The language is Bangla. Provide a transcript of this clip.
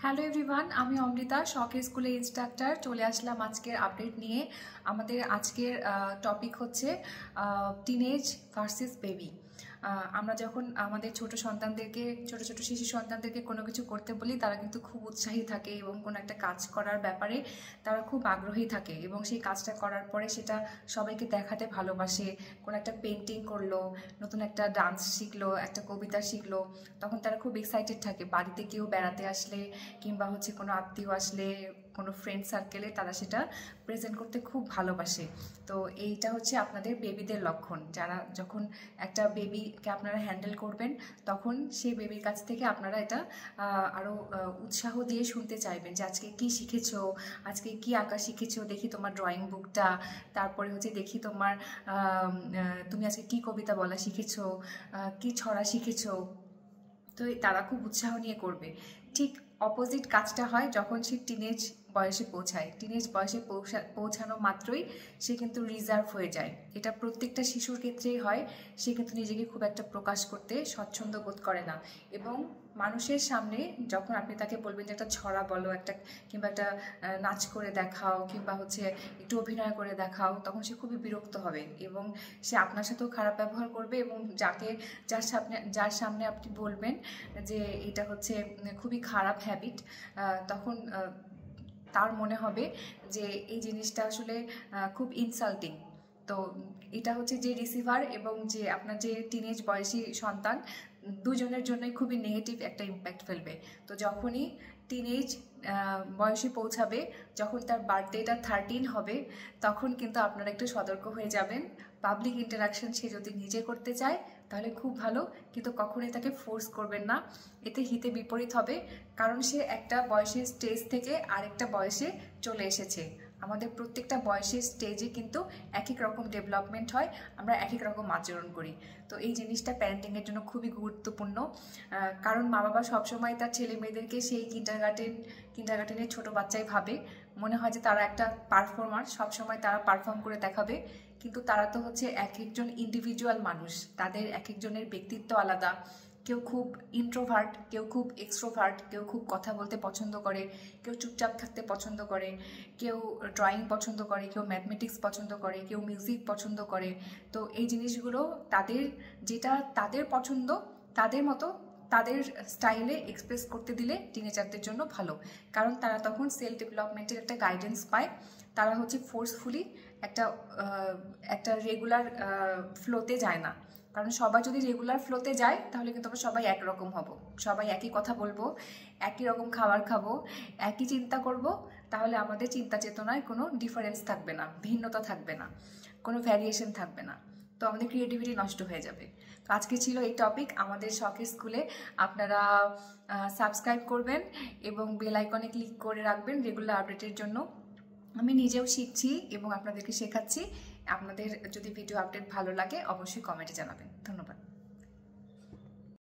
হ্যালো এভরিওয়ান, আমি অমৃতা, শখের স্কুলে ইনস্ট্রাক্টর। চলে আসলাম আজকের আপডেট নিয়ে। আমাদের আজকের টপিক হচ্ছে টিনেজ ভার্সেস বেবি। আমরা যখন আমাদের ছোট শিশু সন্তানদেরকে কোনো কিছু করতে বলি, তারা কিন্তু খুব উৎসাহী থাকে এবং কোনো একটা কাজ করার ব্যাপারে তারা খুব আগ্রহী থাকে এবং সেই কাজটা করার পরে সেটা সবাইকে দেখাতে ভালোবাসে। কোনো একটা পেন্টিং করলো, নতুন একটা ডান্স শিখলো, একটা কবিতা শিখলো, তখন তারা খুব এক্সাইটেড থাকে। বাড়িতে কেউ বেড়াতে আসলে কিংবা কোনো আত্মীয় আসলে, কোনো ফ্রেন্ড সার্কেলে তারা সেটা প্রেজেন্ট করতে খুব ভালোবাসে। তো এইটা হচ্ছে আপনাদের বেবিদের লক্ষণ। যারা যখন একটা বেবিকে আপনারা হ্যান্ডেল করবেন, তখন সেই বেবির কাছ থেকে আপনারা এটা আরও উৎসাহ দিয়ে শুনতে চাইবেন যে আজকে কি শিখেছো, আজকে কি আঁকা শিখেছো, দেখি তোমার ড্রয়িং বুকটা, তারপরে দেখি তুমি আজকে কি কবিতা বলা শিখেছো, কি ছড়া শিখেছো। তো তারা খুব উৎসাহ নিয়ে করবে। ঠিক অপোজিট কাজটা হয় যখন সে টিনেজ বয়সে পৌঁছায়। টিনেজ বয়সে পৌঁছানো মাত্রই সে কিন্তু রিজার্ভ হয়ে যায়। এটা প্রত্যেকটা শিশুর ক্ষেত্রেই হয়। সে কিন্তু নিজেকে খুব একটা প্রকাশ করতে স্বচ্ছন্দ বোধ করে না, এবং মানুষের সামনে যখন আপনি তাকে বলবেন যে একটা ছড়া বলো, কিংবা একটা নাচ করে দেখাও, কিংবা একটু অভিনয় করে দেখাও, তখন সে খুবই বিরক্ত হবে এবং সে আপনার সাথেও খারাপ ব্যবহার করবে। এবং যার সামনে আপনি বলবেন যে এটা খুবই খারাপ হ্যাবিট, তখন তার মনে হবে যে এই জিনিসটা আসলে খুব ইনসাল্টিং। তো এটা যে রিসিভার এবং যে আপনার যে টিনেজ বয়সী সন্তান, দুজনের জন্যই খুবই নেগেটিভ একটা ইম্প্যাক্ট ফেলবে। তো যখনই টিনেজ বয়সে পৌঁছাবে, যখন তার বার্থডেটা 13 হবে, তখন কিন্তু আপনারা একটু সতর্ক হয়ে যাবেন। পাবলিক ইন্টারাকশন সে যদি নিজে করতে চায় তাহলে খুব ভালো, কিন্তু কখনোই তাকে ফোর্স করবেন না। এতে হিতে বিপরীত হবে, কারণ সে একটা বয়সের স্টেজ থেকে আরেকটা বয়সে চলে এসেছে। আমাদের প্রত্যেকটা বয়সের স্টেজে কিন্তু এক এক রকম ডেভেলপমেন্ট হয়, আমরা এক এক রকম আচরণ করি। তো এই জিনিসটা প্যারেন্টিংয়ের জন্য খুবই গুরুত্বপূর্ণ, কারণ মা বাবা সবসময় তার ছেলে মেয়েদেরকে সেই কিন্ডারগার্টেনের ছোট বাচ্চাই ভাবে। মনে হয় যে তারা একটা পারফর্মার, সবসময় তারা পারফর্ম করে দেখাবে, কিন্তু তারা তো এক একজন ইন্ডিভিজুয়াল মানুষ। তাদের এক একজনের ব্যক্তিত্ব আলাদা। কেউ খুব ইন্ট্রোভার্ট, কেউ খুব এক্সট্রোভার্ট, কেউ খুব কথা বলতে পছন্দ করে, কেউ চুপচাপ থাকতে পছন্দ করে, কেউ ড্রয়িং পছন্দ করে, কেউ ম্যাথমেটিক্স পছন্দ করে, কেউ মিউজিক পছন্দ করে। তো এই জিনিসগুলো যেটা তাদের পছন্দ, তাদের মতো তাদের স্টাইলে এক্সপ্রেস করতে দিলে টিনেজারদের জন্য ভালো, কারণ তারা তখন সেলফ ডেভেলপমেন্টের একটা গাইডেন্স পায়। তারা ফোর্সফুলি একটা রেগুলার ফ্লোতে যায় না। কারণ সবাই যদি রেগুলার ফ্লোতে যায়, তাহলে কিন্তু আমরা সবাই একরকম হব, সবাই একই কথা বলবো, একই রকম খাবার খাবো, একই চিন্তা করব। তাহলে আমাদের চিন্তা চেতনায় কোনো ডিফারেন্স থাকবে না, ভিন্নতা থাকবে না, কোনো ভ্যারিয়েশন থাকবে না। তো আমাদের ক্রিয়েটিভিটি নষ্ট হয়ে যাবে। তো আজকে ছিল এই টপিক আমাদের শখের স্কুলে। আপনারা সাবস্ক্রাইব করবেন এবং বেল আইকনে ক্লিক করে রাখবেন রেগুলার আপডেটের জন্য। আমি নিজেও শিখছি এবং আপনাদেরকে শেখাচ্ছি। আপনাদের যদি ভিডিও আপডেট ভালো লাগে, অবশ্যই কমেন্টে জানাবেন। ধন্যবাদ।